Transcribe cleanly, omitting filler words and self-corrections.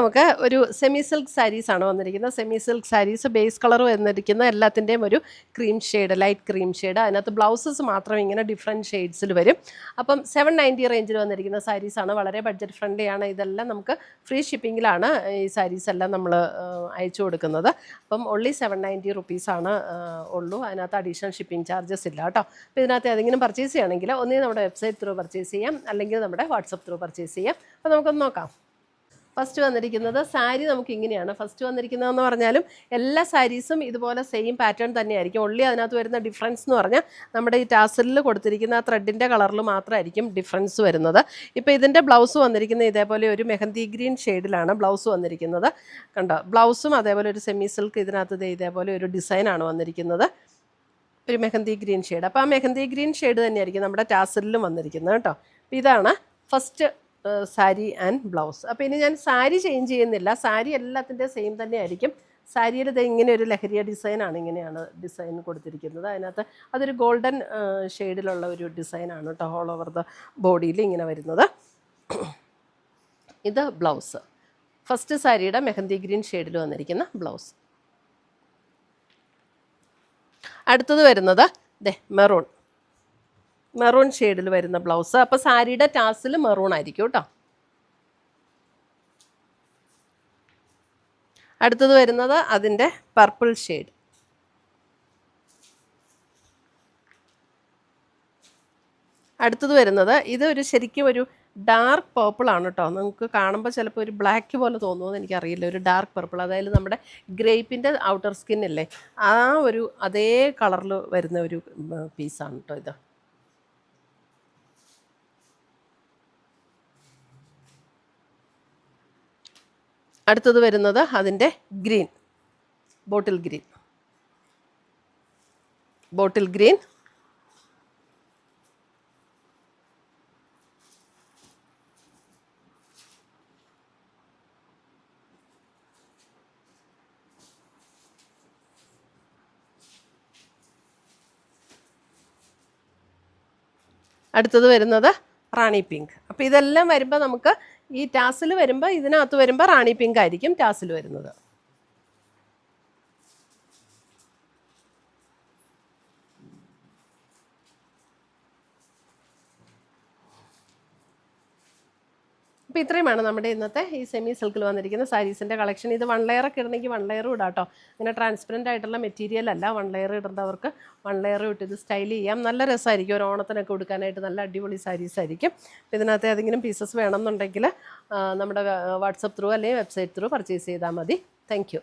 നമുക്ക് ഒരു semi silk സാരീസാണ് വന്നിരിക്കുന്നത്. Semi silk saris base colour വന്നിരിക്കുന്ന എല്ലാത്തിൻ്റെയും ഒരു cream shade, light cream shade. അതിനകത്ത് ബ്ലൗസസ് മാത്രം ഇങ്ങനെ ഡിഫറെൻറ്റ് ഷെയ്ഡ്സിൽ വരും. അപ്പം 790 റേഞ്ചിൽ വന്നിരിക്കുന്ന സാരീസാണ്. വളരെ ബഡ്ജറ്റ് ഫ്രണ്ട്ലി ആണ്. ഇതെല്ലാം നമുക്ക് ഫ്രീ ഷിപ്പിങ്ങിലാണ് ഈ സാരീസ് എല്ലാം നമ്മൾ അയച്ചു കൊടുക്കുന്നത്. അപ്പം ഓൺലി 790 റുപ്പീസാണ് ഉള്ളൂ. അതിനകത്ത് അഡീഷണൽ ഷിപ്പിംഗ് ചാർജസ് ഇല്ല കേട്ടോ. അപ്പോൾ ഇതിനകത്ത് ഏതെങ്കിലും പർച്ചേസ് ചെയ്യണമെങ്കിൽ ഒന്നേ നമ്മുടെ വെബ്സൈറ്റ് ത്രൂ പർച്ചേസ് ചെയ്യാം, അല്ലെങ്കിൽ നമ്മുടെ വാട്സപ്പ് ത്രൂ പർച്ചേസ് ചെയ്യാം. അപ്പോൾ നമുക്കൊന്ന് നോക്കാം. ഫസ്റ്റ് വന്നിരിക്കുന്നത് സാരി നമുക്ക് ഇങ്ങനെയാണ്. ഫസ്റ്റ് വന്നിരിക്കുന്നതെന്ന് പറഞ്ഞാലും എല്ലാ സാരീസും ഇതുപോലെ സെയിം പാറ്റേൺ തന്നെയായിരിക്കും. ഒള്ളി അതിനകത്ത് വരുന്ന ഡിഫറൻസ് എന്ന് പറഞ്ഞാൽ നമ്മുടെ ഈ ടാസലിൽ കൊടുത്തിരിക്കുന്ന ആ ത്രെഡിൻ്റെ കളറിൽ മാത്രമായിരിക്കും ഡിഫറൻസ് വരുന്നത്. ഇപ്പോൾ ഇതിൻ്റെ ബ്ലൗസ് വന്നിരിക്കുന്നത് ഇതേപോലെ ഒരു മെഹന്തി ഗ്രീൻ ഷെയ്ഡിലാണ് ബ്ലൗസ് വന്നിരിക്കുന്നത്. കണ്ടോ, ബ്ലൗസും അതേപോലെ ഒരു സെമി സിൽക്ക് ഇതിനകത്ത് ഇതേപോലെ ഒരു ഡിസൈനാണ് വന്നിരിക്കുന്നത്, ഒരു മെഹന്തി ഗ്രീൻ ഷെയ്ഡ്. അപ്പോൾ ആ മെഹന്തി ഗ്രീൻ ഷെയ്ഡ് തന്നെയായിരിക്കും നമ്മുടെ ടാസലിലും വന്നിരിക്കുന്നത് കേട്ടോ. അപ്പോൾ ഇതാണ് ഫസ്റ്റ് സാരി ആൻഡ് ബ്ലൗസ്. അപ്പോൾ ഇനി ഞാൻ സാരി ചേഞ്ച് ചെയ്യുന്നില്ല, സാരി എല്ലാത്തിൻ്റെ സെയിം തന്നെ ആയിരിക്കും. സാരിയിൽ ഇത് ഇങ്ങനെ ഒരു ലഹരിയ ഡിസൈനാണ്, ഇങ്ങനെയാണ് ഡിസൈൻ കൊടുത്തിരിക്കുന്നത്. അതിനകത്ത് അതൊരു ഗോൾഡൻ ഷെയ്ഡിലുള്ള ഒരു ഡിസൈനാണ് കേട്ടോ, ഓൾ ഓവർ ദ ബോഡിയിൽ ഇങ്ങനെ വരുന്നത്. ഇത് ബ്ലൗസ്, ഫസ്റ്റ് സാരിയുടെ മെഹന്തി ഗ്രീൻ ഷെയ്ഡിൽ വന്നിരിക്കുന്ന ബ്ലൗസ്. അടുത്തത് വരുന്നത് മെറൂൺ ഷെയ്ഡിൽ വരുന്ന ബ്ലൗസ്. അപ്പോൾ സാരിയുടെ ടാസിൽ മെറൂൺ ആയിരിക്കും കേട്ടോ. അടുത്തത് വരുന്നത് അതിൻ്റെ പർപ്പിൾ ഷെയ്ഡ്. അടുത്തത് വരുന്നത് ഇത് ശരിക്കും ഒരു ഡാർക്ക് പേർപ്പിൾ ആണ് കേട്ടോ. നമുക്ക് കാണുമ്പോൾ ചിലപ്പോൾ ഒരു ബ്ലാക്ക് പോലെ തോന്നുമെന്ന് എനിക്കറിയില്ല. ഒരു ഡാർക്ക് പർപ്പിൾ, അതായത് നമ്മുടെ ഗ്രേപ്പിൻ്റെ ഔട്ടർ സ്കിന്നില്ലേ ആ ഒരു അതേ കളറിൽ വരുന്ന ഒരു പീസാണ് കേട്ടോ ഇത്. അടുത്തത് വരുന്നത് അതിൻ്റെ ഗ്രീൻ, ബോട്ടിൽ ഗ്രീൻ. അടുത്തത് വരുന്നത് റാണി പിങ്ക്. അപ്പോൾ ഇതെല്ലാം വരുമ്പോൾ നമുക്ക് ഈ ടാസിൽ വരുമ്പോൾ ഇതിനകത്ത് വരുമ്പോൾ റാണി പിങ്ക് ആയിരിക്കും ടാസിൽ വരുന്നത്. അപ്പോൾ ഇത്രയുമാണ് നമ്മുടെ ഇന്നത്തെ ഈ സെമി സിൽക്കിൽ വന്നിരിക്കുന്ന സാരീസിൻ്റെ കളക്ഷൻ. ഇത് 1 ലെയറൊക്കെ ഇടണമെങ്കിൽ 1 ലെയറും ഇടാം കേട്ടോ. ഇങ്ങനെ ട്രാൻസ്പെറൻ്റ് ആയിട്ടുള്ള മെറ്റീരിയൽ അല്ല. 1 ലെയർ ഇടേണ്ടവർക്ക് 1 ലെയർ ഇട്ട് ഇത് സ്റ്റൈൽ ചെയ്യാം. നല്ല രസമായിരിക്കും, ഒരു ഓണത്തിനൊക്കെ കൊടുക്കാനായിട്ട് നല്ല അടിപൊളി സാരീസ് ആയിരിക്കും. ഇതിനകത്ത് ഏതെങ്കിലും പീസസ് വേണമെന്നുണ്ടെങ്കിൽ നമ്മുടെ വാട്സപ്പ് ത്രൂ അല്ലെങ്കിൽ വെബ്സൈറ്റ് ത്രൂ പർച്ചേസ് ചെയ്താൽ മതി. Thank you.